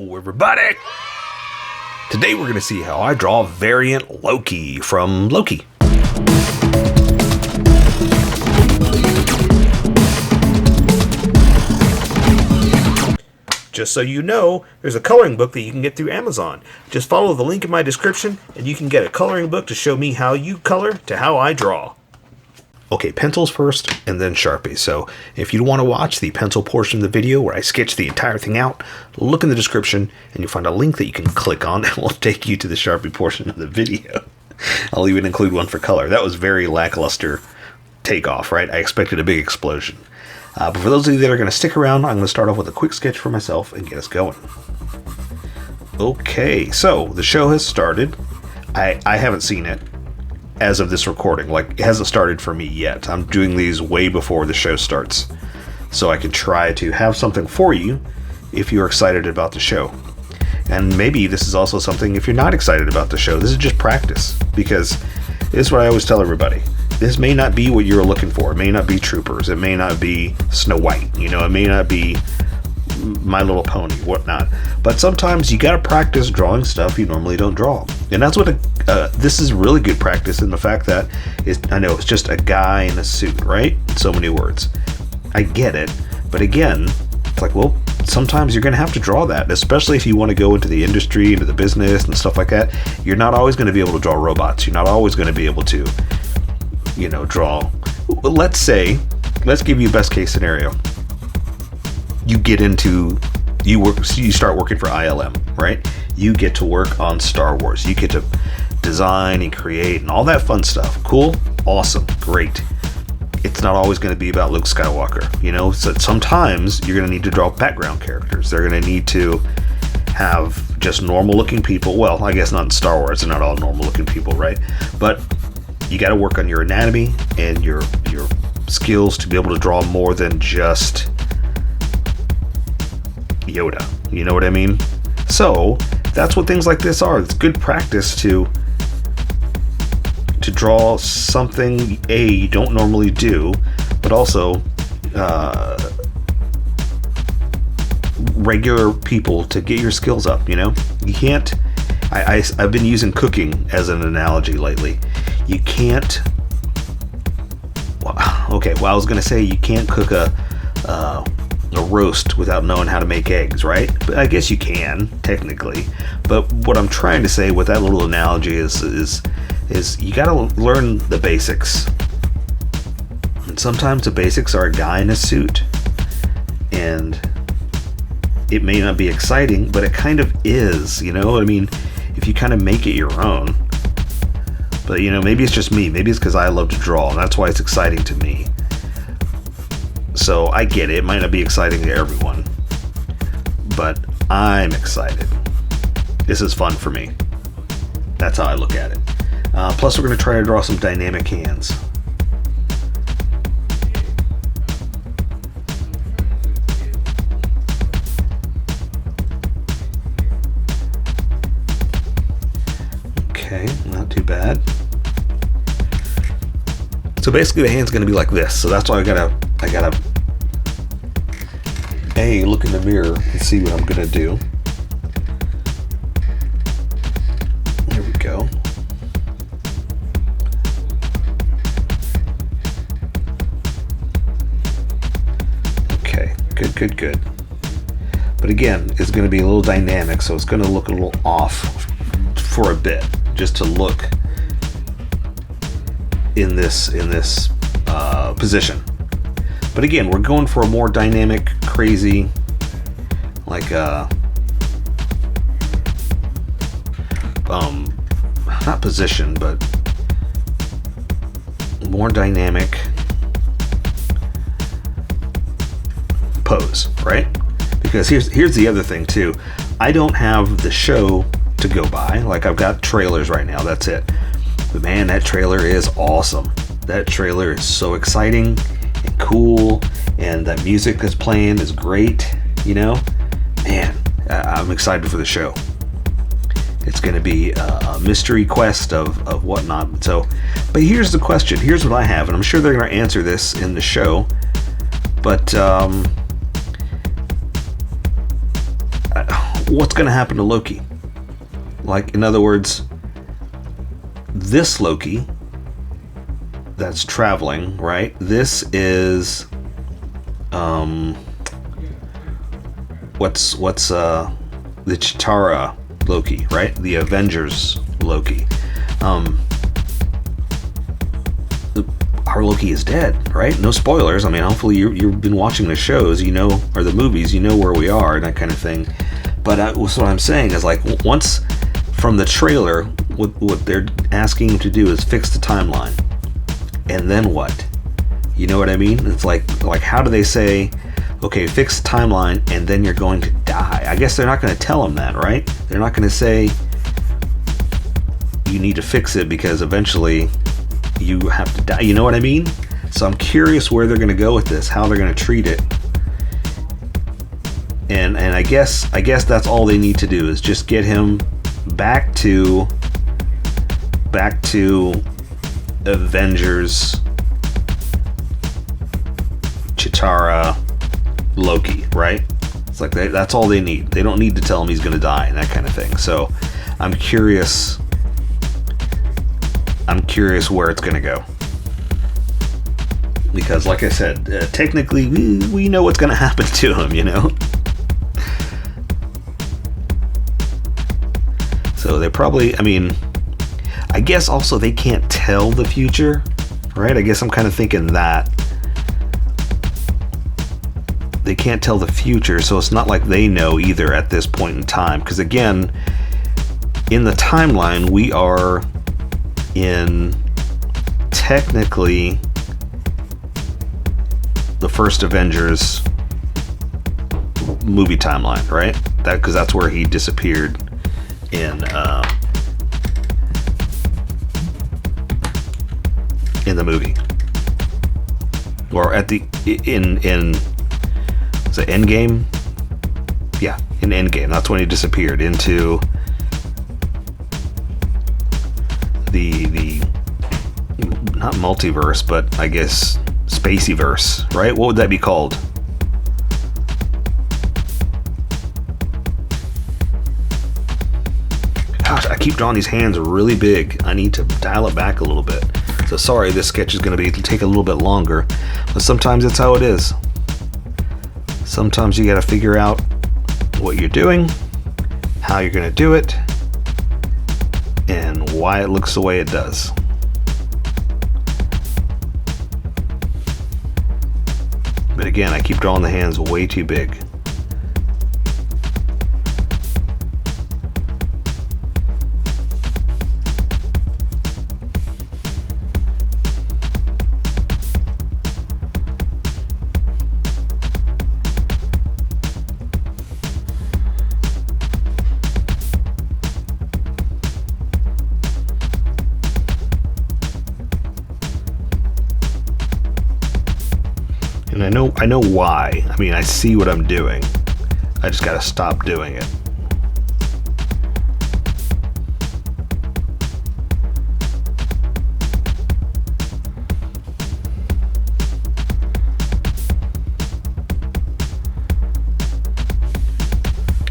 Hello, everybody! Today we're going to see how I draw variant Loki from Loki. Just so you know, there's a coloring book that you can get through Amazon. Just follow the link in my description and you can get a coloring book to show me how you color to how I draw. Okay, pencils first and then Sharpies. So if you want to watch the pencil portion of the video where I sketch the entire thing out, look in the description and you'll find a link that you can click on that will take you to the Sharpie portion of the video. I'll even include one for color. That was very lackluster takeoff, right? I expected a big explosion. But for those of you that are going to stick around, I'm going to start off with a quick sketch for myself and get us going. Okay, so the show has started. I haven't seen it as of this recording. Like, it hasn't started for me yet. I'm doing these way before the show starts, so I can try to have something for you if you're excited about the show. And maybe this is also something if you're not excited about the show. This is just practice, because this is what I always tell everybody. This may not be what you're looking for. It may not be Troopers. It may not be Snow White. You know, it may not be My Little Pony, whatnot. But sometimes you got to practice drawing stuff you normally don't draw. And that's what this is really good practice in the fact that I know it's just a guy in a suit, right? So many words. I get it. But again, it's like, well, sometimes you're going to have to draw that, especially if you want to go into the industry, into the business and stuff like that. You're not always going to be able to draw robots. You're not always going to be able to, you know, draw. Let's give you a best case scenario. You get into, you start working for ILM, right? You get to work on Star Wars. You get to design and create and all that fun stuff. Cool, awesome, great. It's not always going to be about Luke Skywalker, you know. So sometimes you're going to need to draw background characters. They're going to need to have just normal looking people. Well, I guess not in Star Wars. They're not all normal looking people, right? But you got to work on your anatomy and your skills to be able to draw more than just Yoda. You know what I mean? So that's what things like this are. It's good practice to draw something you don't normally do, but also regular people to get your skills up. You know, you can't. I've been using cooking as an analogy lately. You can't. Okay, well, I was gonna say you can't cook a roast without knowing how to make eggs, right? But I guess you can technically. But what I'm trying to say with that little analogy is you got to learn the basics. And sometimes the basics are a guy in a suit, and it may not be exciting, but it kind of is. You know what I mean? If you kind of make it your own. But you know, maybe it's just me. Maybe it's because I love to draw, and that's why it's exciting to me. So I get it. It might not be exciting to everyone, but I'm excited. This is fun for me. That's how I look at it. Plus, we're going to try to draw some dynamic hands. Okay, not too bad. So basically, the hand's going to be like this. So that's why I gotta look in the mirror and see what I'm gonna do. There we go. Okay, good. But again, it's gonna be a little dynamic, so it's gonna look a little off for a bit, just to look in this position. But again, we're going for a more dynamic, crazy, like not position, but more dynamic pose, right? Because here's the other thing too. I don't have the show to go by. Like, I've got trailers right now, that's it. But man, that trailer is awesome. That trailer is so exciting and cool, and that music that's playing is great. You know, man, I'm excited for the show. It's going to be a mystery quest of whatnot. So, but here's the question. Here's what I have, and I'm sure they're going to answer this in the show. But what's going to happen to Loki? Like, in other words, this Loki that's traveling, right? This is what's the Chitara Loki, right? The Avengers Loki. Our Loki is dead, right? No spoilers. I mean, hopefully you've been watching the shows, you know, or the movies, you know where we are and that kind of thing. But what I'm saying is, like, once from the trailer, what they're asking him to do is fix the timeline. And then what? You know what I mean? It's like how do they say, okay, fix the timeline and then you're going to die? I guess they're not going to tell him that, right? They're not going to say you need to fix it because eventually you have to die. You know what I mean? So I'm curious where they're going to go with this, how they're going to treat it. And I guess that's all they need to do is just get him back to Avengers Chitara Loki, right? It's like that's all they need. They don't need to tell him he's going to die and that kind of thing. So I'm curious where it's going to go. Because like I said, technically we know what's going to happen to him, you know? So they probably, I mean, I guess also they can't tell the future, right? I guess I'm kind of thinking that. They can't tell the future, so it's not like they know either at this point in time. Because again, in the timeline, we are in technically the first Avengers movie timeline, right? Because that's where he disappeared in the movie, or at the in is it Endgame? Yeah, in Endgame. That's when he disappeared into the not multiverse, but I guess Spaceyverse, right? What would that be called? Gosh, I keep drawing these hands really big. I need to dial it back a little bit. So sorry, this sketch is going to take a little bit longer, but sometimes it's how it is. Sometimes you got to figure out what you're doing, how you're going to do it, and why it looks the way it does. But again, I keep drawing the hands way too big. And I know why. I mean, I see what I'm doing. I just gotta stop doing it.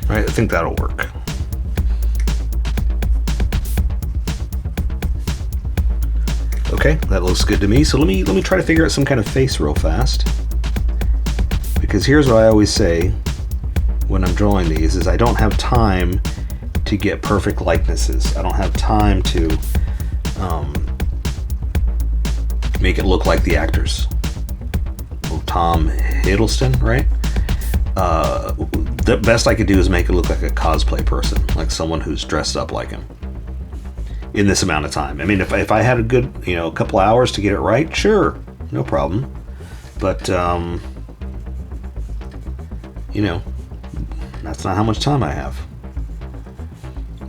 All right, I think that'll work. Okay, that looks good to me. So let me try to figure out some kind of face real fast. Because here's what I always say when I'm drawing these is I don't have time to get perfect likenesses. I don't have time to make it look like the actors. Well, Tom Hiddleston, right? The best I could do is make it look like a cosplay person, like someone who's dressed up like him in this amount of time. I mean, if I had a good, a couple hours to get it right, sure, no problem. But that's not how much time I have.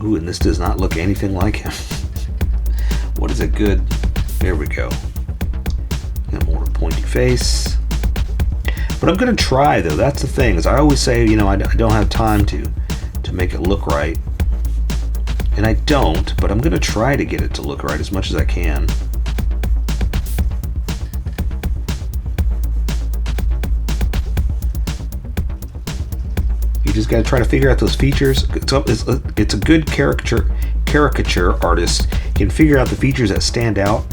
Ooh, and this does not look anything like him. What is a good... There we go. Got more pointy face. But I'm going to try, though. That's the thing. Is I always say, I don't have time to make it look right. And I don't, but I'm going to try to get it to look right as much as I can. just got to try to figure out those features. It's a good caricature artist can figure out the features that stand out,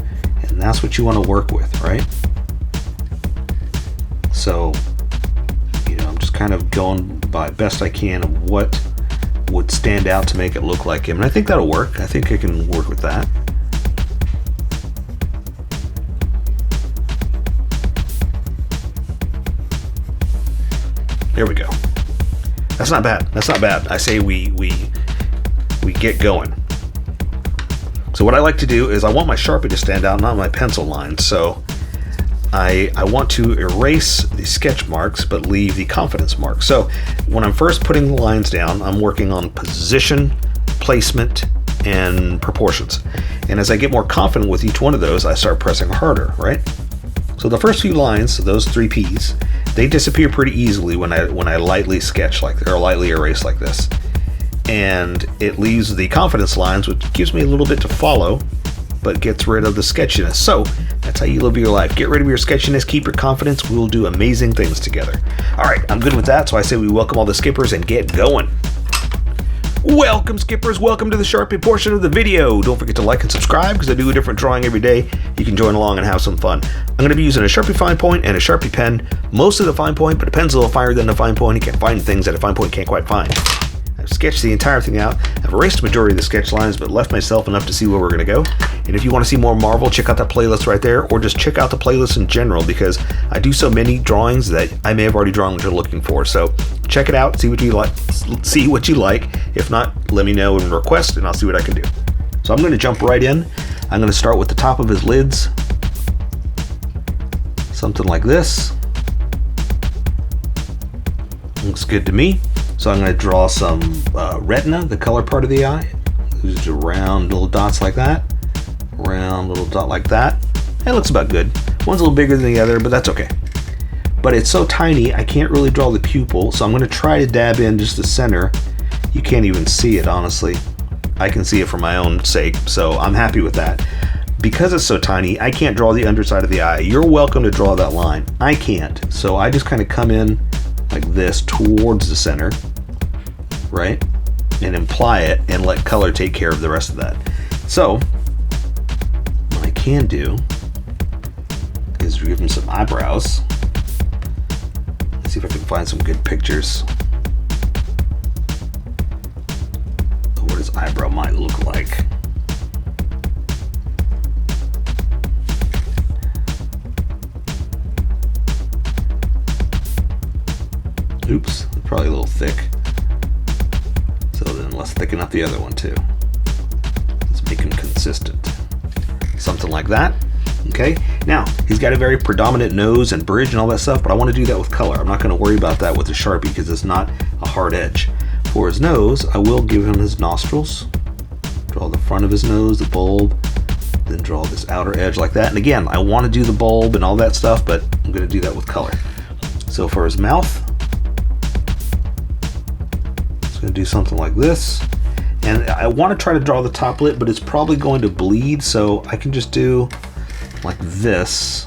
and that's what you want to work with, right? So, you know, I'm just kind of going by best I can of what would stand out to make it look like him, and I think that'll work. I think I can work with that. There we go. That's not bad. That's not bad. I say we get going. So what I like to do is I want my Sharpie to stand out, not my pencil lines. So I want to erase the sketch marks but leave the confidence marks. So when I'm first putting the lines down, I'm working on position, placement, and proportions. And as I get more confident with each one of those, I start pressing harder, right? So the first few lines, those 3 P's, they disappear pretty easily when I lightly sketch like, or lightly erase like this. And it leaves the confidence lines, which gives me a little bit to follow, but gets rid of the sketchiness. So that's how you live your life. Get rid of your sketchiness, keep your confidence. We will do amazing things together. All right, I'm good with that. So I say we welcome all the skippers and get going. Welcome, skippers. Welcome to the Sharpie portion of the video. Don't forget to like and subscribe because I do a different drawing every day. You can join along and have some fun. I'm going to be using a Sharpie fine point and a Sharpie pen. Most of the fine point, but a pen's a little finer than the fine point. You can find things that a fine point can't quite find. I've sketched the entire thing out. I've erased the majority of the sketch lines, but left myself enough to see where we're going to go. And if you want to see more Marvel, check out that playlist right there, or just check out the playlist in general, because I do so many drawings that I may have already drawn what you're looking for. So check it out, see what you like. If not, let me know and request, and I'll see what I can do. So I'm going to jump right in. I'm going to start with the top of his lids. Something like this. Looks good to me. So I'm going to draw some retina, the color part of the eye. Just round little dots like that. Round little dot like that. That looks about good. One's a little bigger than the other, but that's okay. But it's so tiny, I can't really draw the pupil, so I'm going to try to dab in just the center. You can't even see it, honestly. I can see it for my own sake, so I'm happy with that. Because it's so tiny, I can't draw the underside of the eye. You're welcome to draw that line. I can't. So I just kind of come in like this towards the center, right? And imply it and let color take care of the rest of that. So what I can do is give him some eyebrows. Let's see if I can find some good pictures of what his eyebrow might look like. Oops, probably a little thick. So then let's thicken up the other one too. Let's make him consistent. Something like that. Okay, now he's got a very predominant nose and bridge and all that stuff, but I want to do that with color. I'm not going to worry about that with the Sharpie because it's not a hard edge. For his nose, I will give him his nostrils. Draw the front of his nose, the bulb, then draw this outer edge like that. And again, I want to do the bulb and all that stuff, but I'm going to do that with color. So for his mouth, going to do something like this, and I want to try to draw the top lip, but it's probably going to bleed, so I can just do like this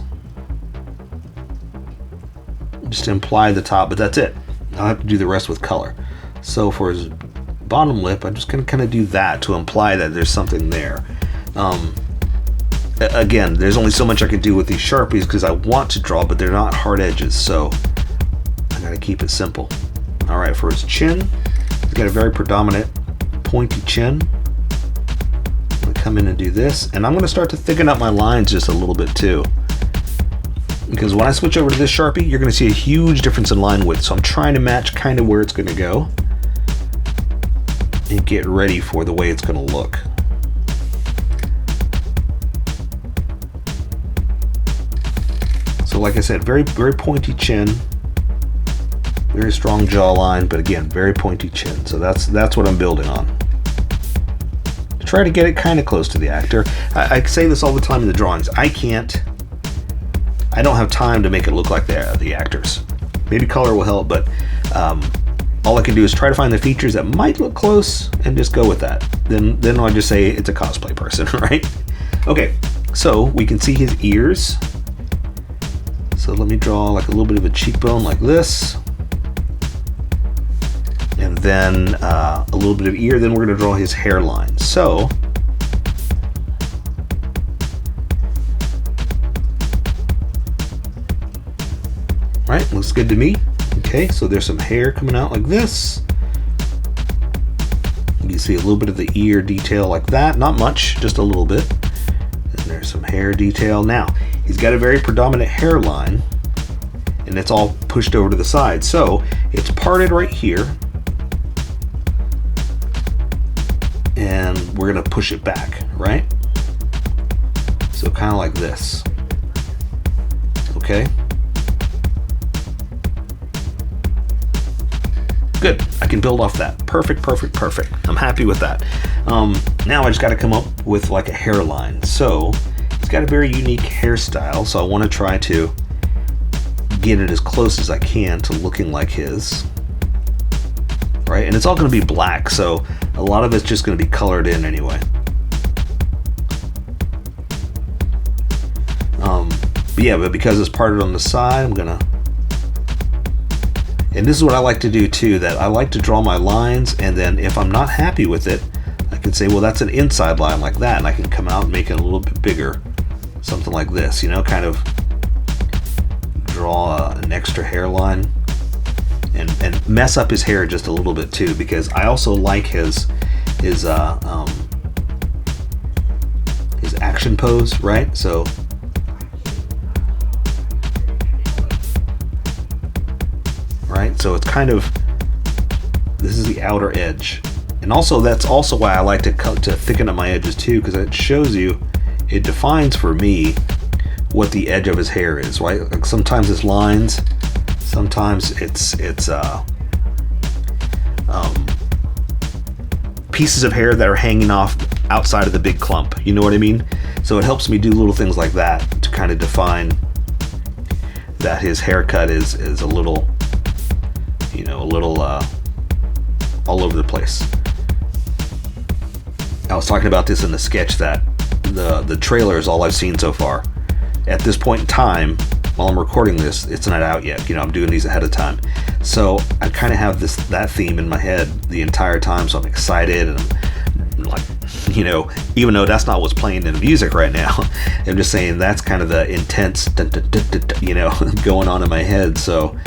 just to imply the top, but that's it. I'll have to do the rest with color. So for his bottom lip, I'm just going to kind of do that to imply that there's something there. Again, there's only so much I can do with these Sharpies because I want to draw, but they're not hard edges, so I got to keep it simple. All right, for his chin, he's got a very predominant pointy chin. I'm going to come in and do this, and I'm going to start to thicken up my lines just a little bit too. Because when I switch over to this Sharpie, you're going to see a huge difference in line width. So I'm trying to match kind of where it's going to go and get ready for the way it's going to look. So like I said, very, very pointy chin. Very strong jawline, but again, very pointy chin. So that's what I'm building on. Try to get it kind of close to the actor. I say this all the time in the drawings. I don't have time to make it look like the actors. Maybe color will help, but all I can do is try to find the features that might look close and just go with that. Then I'll just say it's a cosplay person, right? Okay, so we can see his ears. So let me draw like a little bit of a cheekbone like this. then a little bit of ear, then we're going to draw his hairline. So right, looks good to me. Okay, so there's some hair coming out like this. You see a little bit of the ear detail like that, not much, just a little bit. And there's some hair detail. Now, he's got a very predominant hairline, and it's all pushed over to the side. So it's parted right here, and we're gonna push it back, right? So kind of like this, okay? Good, I can build off that. Perfect, perfect, perfect. I'm happy with that. Now I just gotta come up with like a hairline. So he's got a very unique hairstyle, so I wanna try to get it as close as I can to looking like his, right? And it's all gonna be black, so a lot of it's just gonna be colored in anyway. But yeah, but because it's parted on the side, I'm gonna, and this is what I like to do too, that I like to draw my lines, and then if I'm not happy with it, I can say, well, that's an inside line like that, and I can come out and make it a little bit bigger, something like this, you know, kind of draw an extra hairline and mess up his hair just a little bit too, because I also like his action pose, right? So so it's kind of, this is the outer edge, and also that's also why I like to thicken up my edges too, because it shows you, it defines for me what the edge of his hair is, right? Like sometimes it's lines, sometimes it's pieces of hair that are hanging off outside of the big clump, you know what I mean? So it helps me do little things like that to kind of define that his haircut is a little, you know, a little all over the place. I was talking about this in the sketch, that the trailer is all I've seen so far. At this point in time, while I'm recording this, it's not out yet. You know, I'm doing these ahead of time. So I kind of have that theme in my head the entire time, so I'm excited, and I'm like, you know, even though that's not what's playing in the music right now, I'm just saying that's kind of the intense, you know, going on in my head. So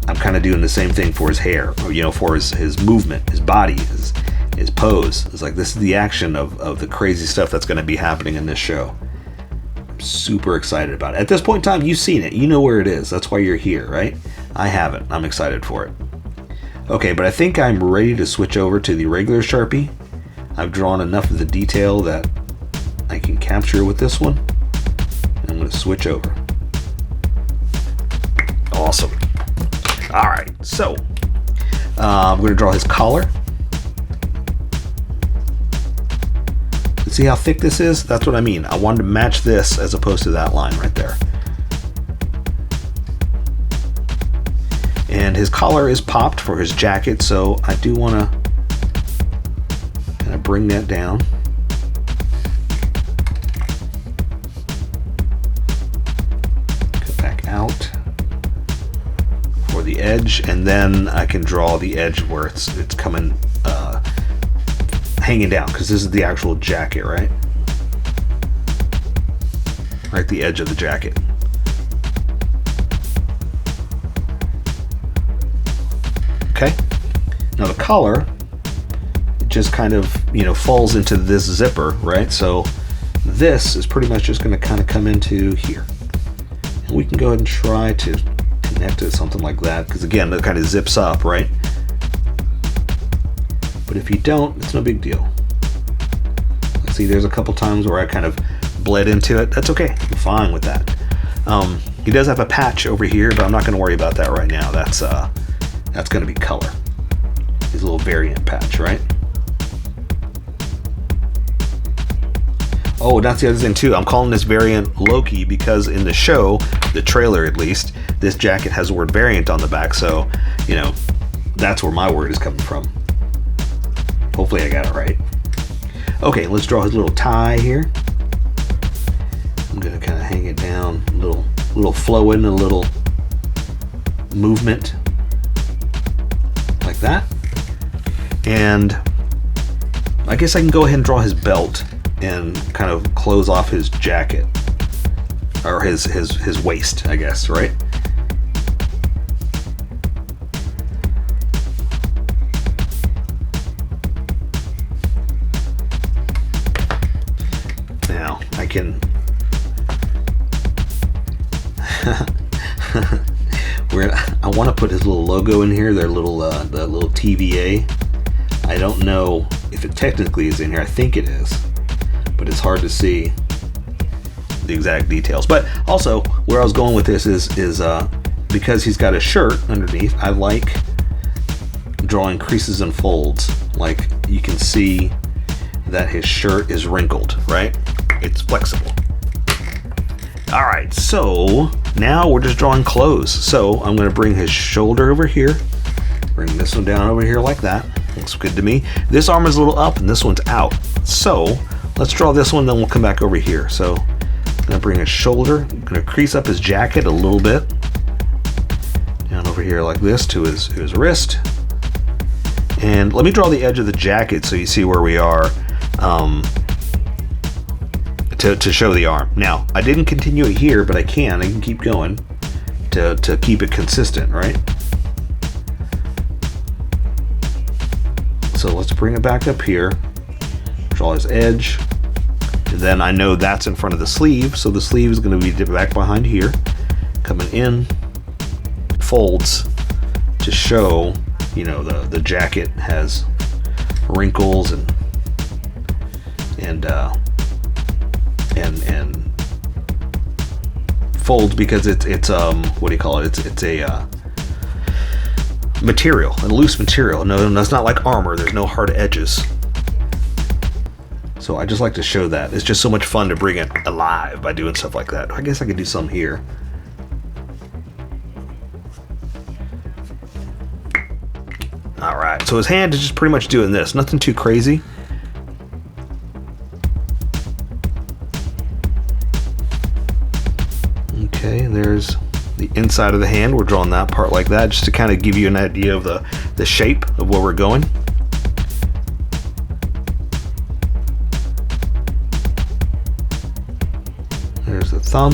I'm kind of doing the same thing for his hair, or, you know, for his movement, his body, his pose. It's like, this is the action of the crazy stuff that's going to be happening in this show. I'm super excited about it. At this point in time, you've seen it. You know where it is. That's why you're here, right? I haven't. I'm excited for it. Okay, but I think I'm ready to switch over to the regular Sharpie. I've drawn enough of the detail that I can capture with this one. I'm going to switch over. Awesome. All right, so I'm going to draw his collar. See how thick this is? That's what I mean. I wanted to match this as opposed to that line right there. And his collar is popped for his jacket, so I do want to kind of bring that down. Cut back out for the edge, and then I can draw the edge where it's coming hanging down, because this is the actual jacket, right? Right, the edge of the jacket. Okay. Now the collar, it just kind of, you know, falls into this zipper, right? So this is pretty much just going to kind of come into here, and we can go ahead and try to connect it something like that, because again, that kind of zips up, right? But if you don't, it's no big deal. See, there's a couple times where I kind of bled into it. That's okay. I'm fine with that. He does have a patch over here, but I'm not going to worry about that right now. That's going to be color. His little variant patch, right? Oh, that's the other thing too. I'm calling this variant Loki because in the show, the trailer at least, this jacket has the word variant on the back. So, you know, that's where my word is coming from. Hopefully I got it right. Okay, let's draw his little tie here. I'm gonna kind of hang it down, a little flow in, a little movement. that. And I guess I can go ahead and draw his belt and kind of close off his jacket, or his waist, I guess, right? Now I can I want to put his little logo in here, their little the little TVA. I don't know if it technically is in here. I think it is, but it's hard to see the exact details. But also, where I was going with this is because he's got a shirt underneath, I like drawing creases and folds. Like, you can see that his shirt is wrinkled, right? It's flexible. All right, so now we're just drawing clothes. So I'm gonna bring his shoulder over here, bring this one down over here like that. Looks good to me. This arm is a little up and this one's out. So let's draw this one, then we'll come back over here. So I'm gonna bring his shoulder, I'm gonna crease up his jacket a little bit, down over here like this to his wrist. And let me draw the edge of the jacket so you see where we are, to show the arm. Now, I didn't continue it here, but I can keep going to keep it consistent, right? So let's bring it back up here, draw his edge, and then I know that's in front of the sleeve, so the sleeve is going to be back behind here, coming in, folds to show, you know, the jacket has wrinkles and folds because it's what do you call it? It's a material, a loose material. No, that's not like armor. There's no hard edges. So I just like to show that. It's just so much fun to bring it alive by doing stuff like that. I guess I could do some here. All right, so his hand is just pretty much doing this. Nothing too crazy. Okay, there's the inside of the hand. We're drawing that part like that just to kind of give you an idea of the shape of where we're going. There's the thumb.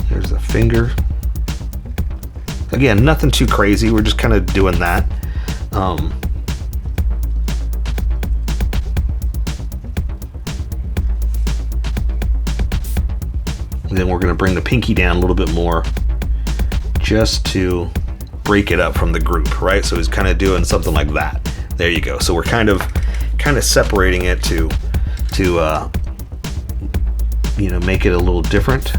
There's the finger. Again, nothing too crazy. We're just kind of doing that. And then we're going to bring the pinky down a little bit more just to break it up from the group, right? So he's kind of doing something like that. There you go. So we're kind of separating it to you know, make it a little different.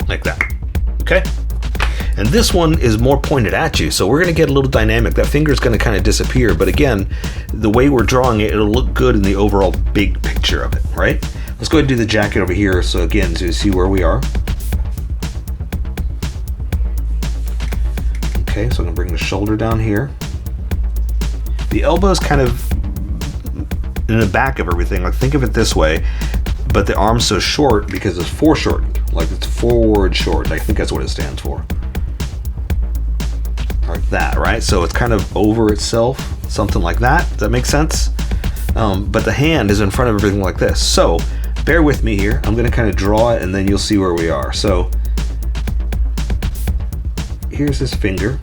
Like that. Okay? And this one is more pointed at you, so we're going to get a little dynamic. That finger is going to kind of disappear, but again, the way we're drawing it, it'll look good in the overall big picture of it, right? Let's go ahead and do the jacket over here, so again, so you see where we are. Okay, so I'm going to bring the shoulder down here. The elbow is kind of in the back of everything. Like, think of it this way, but the arm's so short because it's foreshortened. Like, it's forward short. I think that's what it stands for. Like that, right? So it's kind of over itself, something like that. Does that make sense? But the hand is in front of everything like this. So bear with me here. I'm going to kind of draw it and then you'll see where we are. So here's his finger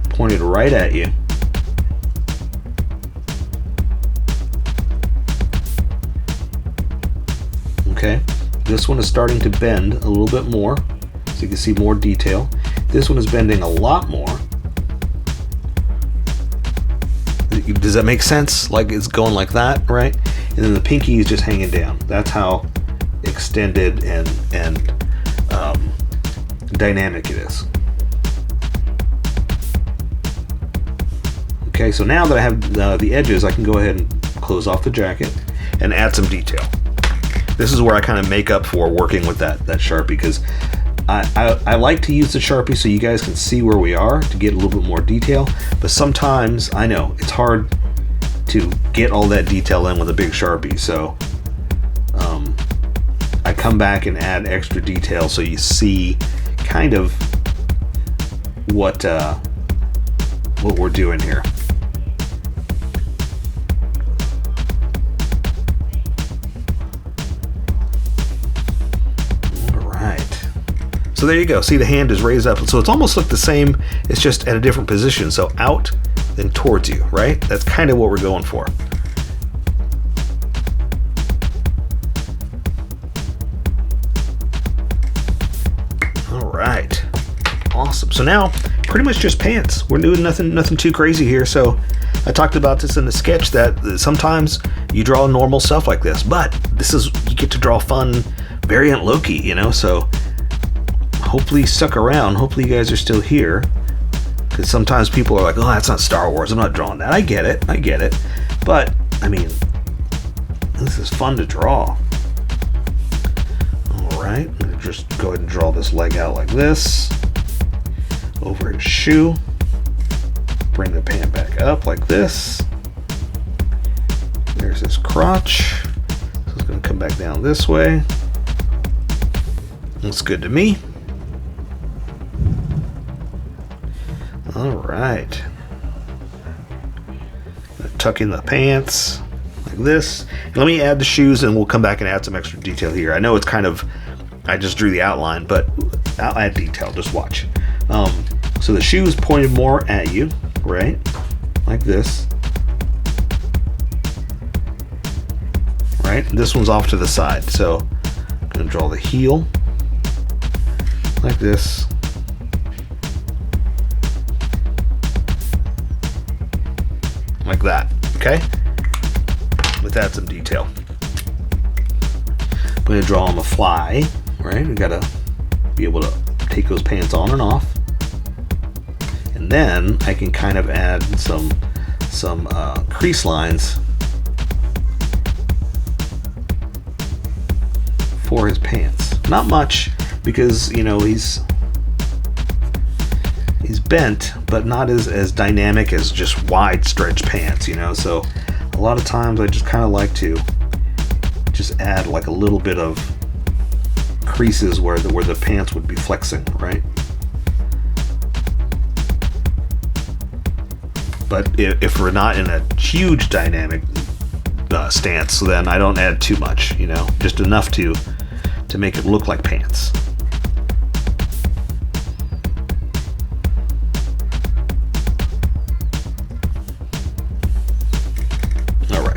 pointed right at you. Okay, this one is starting to bend a little bit more, so you can see more detail. This one is bending a lot more. Does that make sense? Like, it's going like that, right? And then the pinky is just hanging down. That's how extended and dynamic it is. Okay, so now that I have the edges, I can go ahead and close off the jacket and add some detail. This is where I kind of make up for working with that Sharpie, because I like to use the Sharpie so you guys can see where we are to get a little bit more detail, but sometimes I know it's hard to get all that detail in with a big Sharpie. So I come back and add extra detail so you see kind of what we're doing here. So there you go. See, the hand is raised up. So it's almost like the same. It's just at a different position. So out, then towards you, right? That's kind of what we're going for. All right. Awesome. So now, pretty much just pants. We're doing nothing too crazy here. So I talked about this in the sketch that sometimes you draw normal stuff like this, but this is, you get to draw fun variant Loki, you know? So hopefully you stuck around. Hopefully you guys are still here, because sometimes people are like, oh, that's not Star Wars, I'm not drawing that. I get it, but I mean, this is fun to draw. All right, I'm gonna just go ahead and draw this leg out like this, over his shoe, bring the pant back up like this. There's his crotch, so it's gonna come back down this way. Looks good to me. All right, tuck in the pants like this. And let me add the shoes and we'll come back and add some extra detail here. I know it's kind of, I just drew the outline, but I'll add detail, just watch. So the shoe is pointed more at you, right? Like this. Right, and this one's off to the side. So I'm gonna draw the heel like this. Like that, okay? Let's add some detail. I'm gonna draw him a fly, right? We gotta be able to take those pants on and off. And then I can kind of add some crease lines for his pants. Not much, because, you know, he's bent, but not as dynamic as just wide stretch pants, you know. So a lot of times I just kind of like to just add like a little bit of creases where the pants would be flexing, right? But if we're not in a huge dynamic stance, then I don't add too much, you know, just enough to make it look like pants.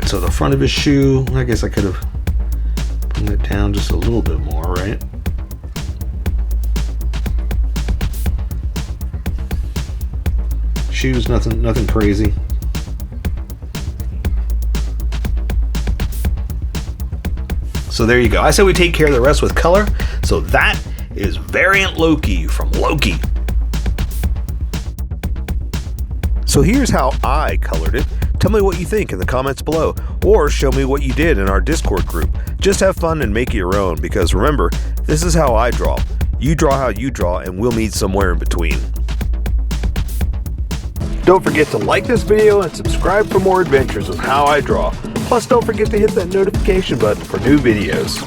So the front of his shoe, I guess I could have put it down just a little bit more, right? Shoes, nothing crazy. So there you go. I said we take care of the rest with color. So that is Variant Loki from Loki. So here's how I colored it. Tell me what you think in the comments below, or show me what you did in our Discord group. Just have fun and make it your own, because remember, this is how I draw. You draw how you draw, and we'll meet somewhere in between. Don't forget to like this video and subscribe for more adventures with How I Draw. Plus, don't forget to hit that notification button for new videos.